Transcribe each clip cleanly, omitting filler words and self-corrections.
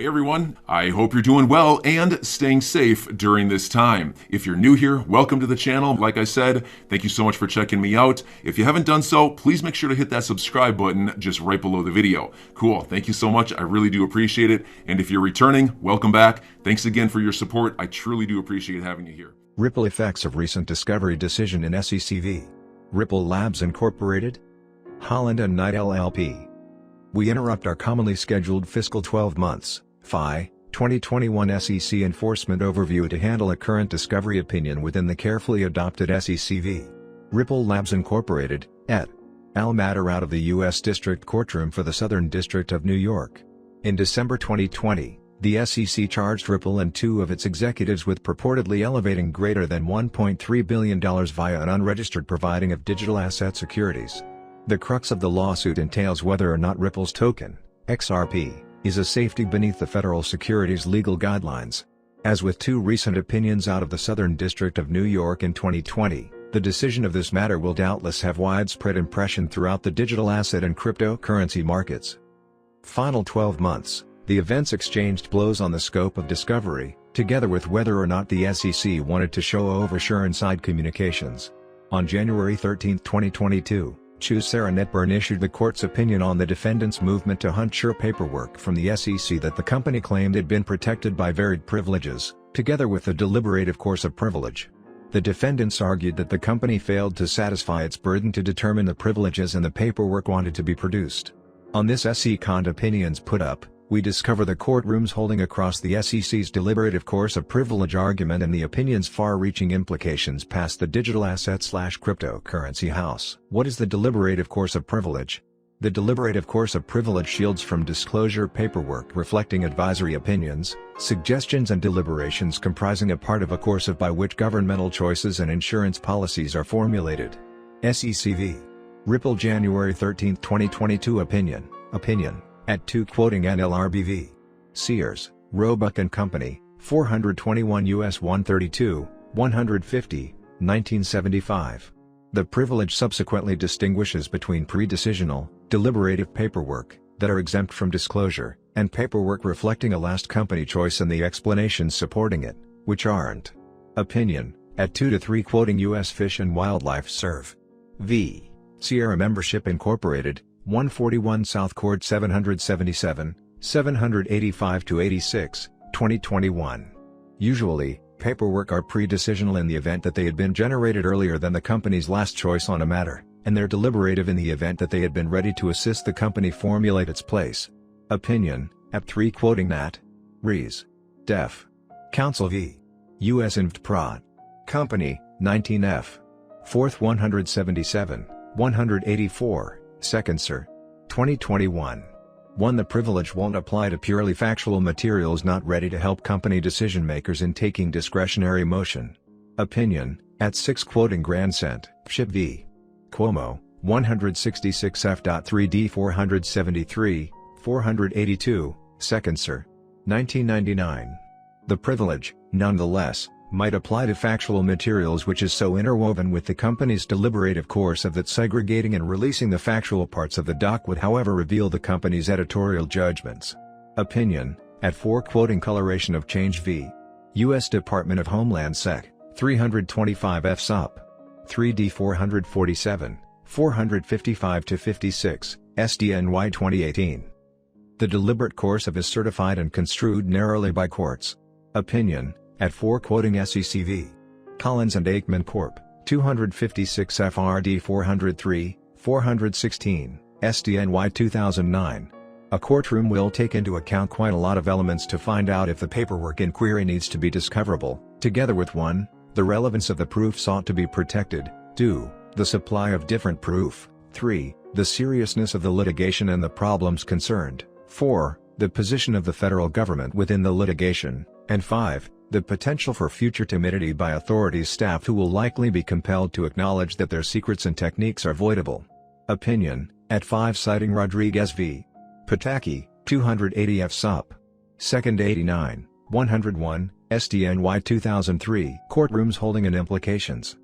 Hey everyone, I hope you're doing well and staying safe during this time. If you're new here, welcome to the channel. Like I said, thank you so much for checking me out. If you haven't done so, please make sure to hit that subscribe button just right below the video. Cool, thank you so much. I really do appreciate it. And if you're returning, welcome back. Thanks again for your support. I truly do appreciate having you here. Ripple effects of recent discovery decision in SEC. Ripple Labs Incorporated, Holland and Knight LLP. We interrupt our commonly scheduled fiscal 12 months, FY, 2021 SEC enforcement overview to handle a current discovery opinion within the carefully adopted SEC v. Ripple Labs Incorporated, et al. Matter out of the U.S. District Courtroom for the Southern District of New York. In December 2020, the SEC charged Ripple and two of its executives with purportedly elevating greater than $1.3 billion via an unregistered providing of digital asset securities. The crux of the lawsuit entails whether or not Ripple's token, XRP, is a safety beneath the federal securities legal guidelines. As with two recent opinions out of the Southern District of New York in 2020, the decision of this matter will doubtless have widespread impression throughout the digital asset and cryptocurrency markets. Final 12 months, the events exchanged blows on the scope of discovery, together with whether or not the SEC wanted to show oversure inside communications. On January 13, 2022, Chu Sarah Netburn issued the court's opinion on the defendant's movement to hunt sure paperwork from the SEC that the company claimed had been protected by varied privileges, together with the deliberative course of privilege. The defendants argued that the company failed to satisfy its burden to determine the privileges and the paperwork wanted to be produced. On this SECond opinions put up, we discover the courtrooms holding across the SEC's deliberative course of privilege argument and the opinion's far-reaching implications past the digital asset/cryptocurrency house. What is the deliberative course of privilege? The deliberative course of privilege shields from disclosure paperwork reflecting advisory opinions, suggestions and deliberations comprising a part of a course of by which governmental choices and insurance policies are formulated. SEC v. Ripple January 13, 2022 Opinion. At 2 quoting NLRB v. Sears, Roebuck & Company, 421 U.S. 132, 150, 1975. The privilege subsequently distinguishes between pre-decisional, deliberative paperwork, that are exempt from disclosure, and paperwork reflecting a last company choice and the explanations supporting it, which aren't. Opinion, at 2 to 3 quoting U.S. Fish and Wildlife Serv. v. Sierra Membership Incorporated, 141 South Court 777, 785-86, 2021. Usually, paperwork are pre-decisional in the event that they had been generated earlier than the company's last choice on a matter, and they're deliberative in the event that they had been ready to assist the company formulate its place. Opinion, at 3 quoting Nat. Rees. Def. Counsel v. U.S. Invt Prod. Company, 19F. 4th 177, 184. Second Sir. 2021. 1. The privilege won't apply to purely factual materials not ready to help company decision makers in taking discretionary motion. Opinion, at 6 quoting Grandcent, Ship v. Cuomo, 166 F.3d 473, 482, Second Sir. 1999. The privilege, nonetheless, might apply to factual materials which is so interwoven with the company's deliberative course of that segregating and releasing the factual parts of the doc would however reveal the company's editorial judgments. Opinion, at 4 quoting Coloration of Change v. U.S. Department of Homeland Sec. 325 F. Sup. 3D 447, 455-56, SDNY 2018. The deliberate course of is certified and construed narrowly by courts. Opinion, at 4 quoting SEC v. Collins and Aikman Corp., 256 FRD 403, 416, SDNY 2009. A courtroom will take into account quite a lot of elements to find out if the paperwork in query needs to be discoverable, together with 1. The relevance of the proof sought to be protected, 2. The supply of different proof, 3. The seriousness of the litigation and the problems concerned, 4. The position of the federal government within the litigation, and 5. The potential for future timidity by authorities staff who will likely be compelled to acknowledge that their secrets and techniques are voidable. Opinion, at 5 citing Rodriguez v. Pataki, 280 F. Sup. 2nd 89, 101, SDNY 2003. Courtrooms holding and implications.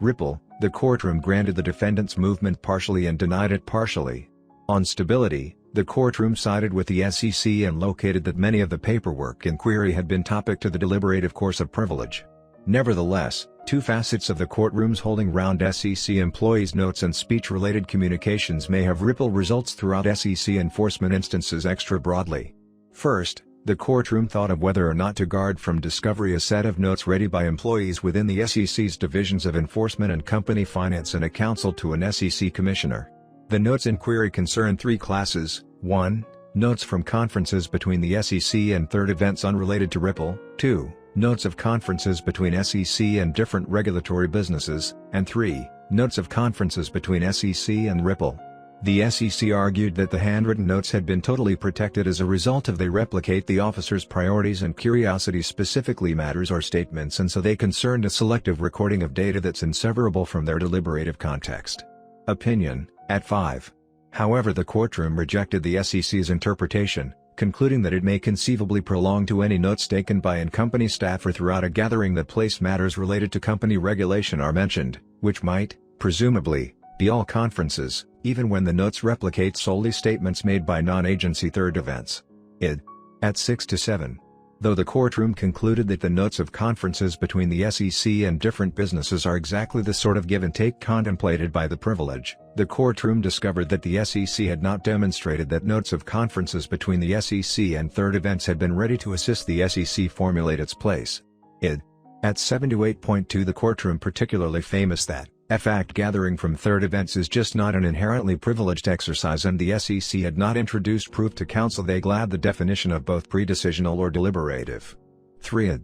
Ripple, the courtroom granted the defendant's movement partially and denied it partially. On stability, The courtroom sided with the SEC and located that many of the paperwork in query had been topic to the deliberative course of privilege. Nevertheless, two facets of the courtroom's holding round SEC employees' notes and speech-related communications may have ripple results throughout SEC enforcement instances extra broadly. First, the courtroom thought of whether or not to guard from discovery a set of notes ready by employees within the SEC's divisions of enforcement and company finance and a counsel to an SEC commissioner. The notes in query concern three classes: 1. Notes from conferences between the SEC and third events unrelated to Ripple, 2. Notes of conferences between SEC and different regulatory businesses, and 3. Notes of conferences between SEC and Ripple. The SEC argued that the handwritten notes had been totally protected as a result of they replicate the officer's priorities and curiosity, specifically matters or statements, and so they concerned a selective recording of data that's inseparable from their deliberative context. Opinion, at 5. However, the courtroom rejected the SEC's interpretation, concluding that it may conceivably prolong to any notes taken by in-company staff or throughout a gathering that place matters related to company regulation are mentioned, which might, presumably, be all conferences, even when the notes replicate solely statements made by non-agency third events. Id. At 6-7. Though the courtroom concluded that the notes of conferences between the SEC and different businesses are exactly the sort of give and take contemplated by the privilege, the courtroom discovered that the SEC had not demonstrated that notes of conferences between the SEC and third events had been ready to assist the SEC formulate its place. Id. At 7-8.2. The courtroom particularly famous that fact gathering from third events is just not an inherently privileged exercise, and the SEC had not introduced proof to counsel they glad the definition of both pre-decisional or deliberative. 3.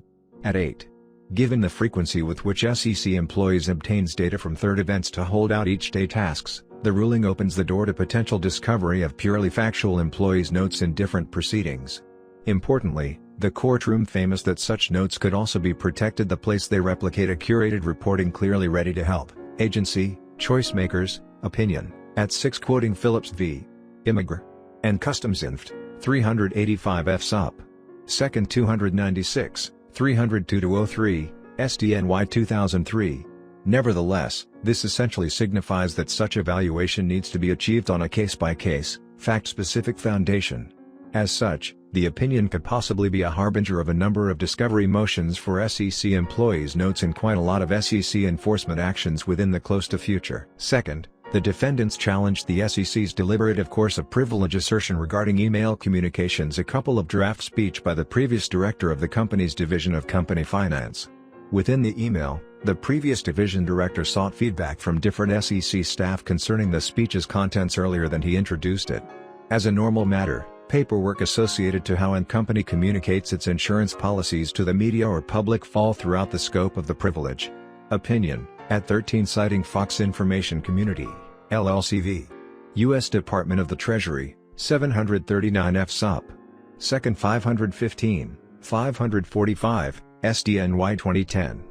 At 8. Given the frequency with which SEC employees obtains data from third events to hold out each day tasks, the ruling opens the door to potential discovery of purely factual employees' notes in different proceedings. Importantly, the courtroom famous that such notes could also be protected the place they replicate a curated reporting clearly ready to help agency, choice makers, opinion, at 6. Quoting Phillips v. Immigr. and Customs Inft. 385 F. Sup. 2nd 296, 302-03, SDNY 2003. Nevertheless, this essentially signifies that such evaluation needs to be achieved on a case-by-case, fact-specific foundation. As such, the opinion could possibly be a harbinger of a number of discovery motions for SEC employees' notes in quite a lot of SEC enforcement actions within the close-to-future. Second, the defendants challenged the SEC's deliberative course of privilege assertion regarding email communications, a couple of draft speech by the previous director of the company's division of company finance. Within the email, the previous division director sought feedback from different SEC staff concerning the speech's contents earlier than he introduced it. As a normal matter, paperwork associated to how an company communicates its insurance policies to the media or public fall throughout the scope of the privilege. Opinion, at 13. Citing Fox Information Community, LLC. U.S. Department of the Treasury, 739 F. Sup. 2nd 515, 545, SDNY 2010.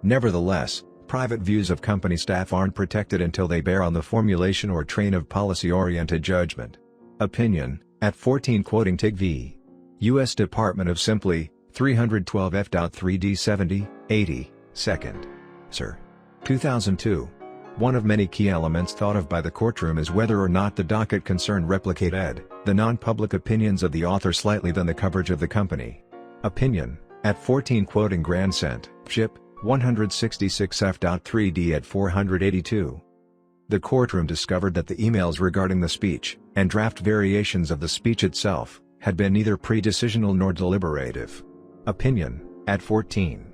Nevertheless, private views of company staff aren't protected until they bear on the formulation or train of policy-oriented judgment. Opinion, at 14. Quoting TIG v. U.S. Department of Simply, 312 F.3D 70, 80, 2nd. Sir. 2002. One of many key elements thought of by the courtroom is whether or not the docket concerned replicate the non-public opinions of the author slightly than the coverage of the company. Opinion, at 14. Quoting Grand Cent, Ship, 166 F.3D at 482. The courtroom discovered that the emails regarding the speech, and draft variations of the speech itself, had been neither pre-decisional nor deliberative. Opinion, at 14.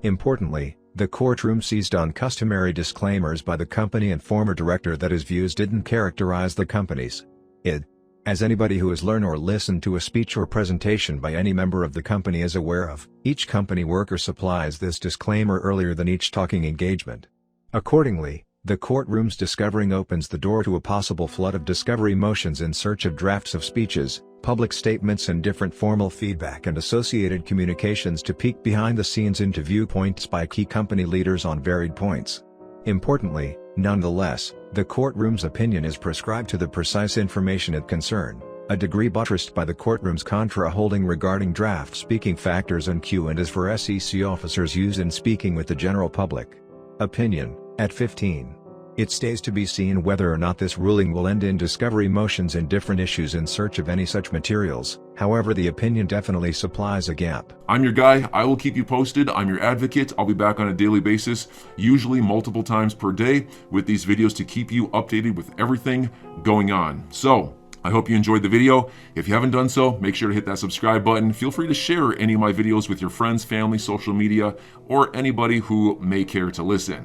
Importantly, the courtroom seized on customary disclaimers by the company and former director that his views didn't characterize the company's id. As anybody who has learned or listened to a speech or presentation by any member of the company is aware of, each company worker supplies this disclaimer earlier than each talking engagement. Accordingly, the courtroom's discovering opens the door to a possible flood of discovery motions in search of drafts of speeches, public statements and different formal feedback and associated communications to peek behind the scenes into viewpoints by key company leaders on varied points. Importantly, nonetheless, the courtroom's opinion is prescribed to the precise information it concerned, a degree buttressed by the courtroom's contra holding regarding draft speaking factors and Q&As for SEC officers used in speaking with the general public. Opinion, at 15. It stays to be seen whether or not this ruling will end in discovery motions in different issues in search of any such materials. However, the opinion definitely supplies a gap. I'm your guy. I will keep you posted. I'm your advocate. I'll be back on a daily basis, usually multiple times per day, with these videos to keep you updated with everything going on. So, I hope you enjoyed the video. If you haven't done so, make sure to hit that subscribe button. Feel free to share any of my videos with your friends, family, social media, or anybody who may care to listen.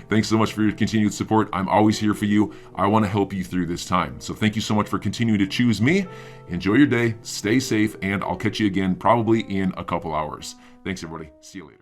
Thanks so much for your continued support. I'm always here for you. I want to help you through this time. So thank you so much for continuing to choose me. Enjoy your day, stay safe, and I'll catch you again probably in a couple hours. Thanks, everybody. See you later.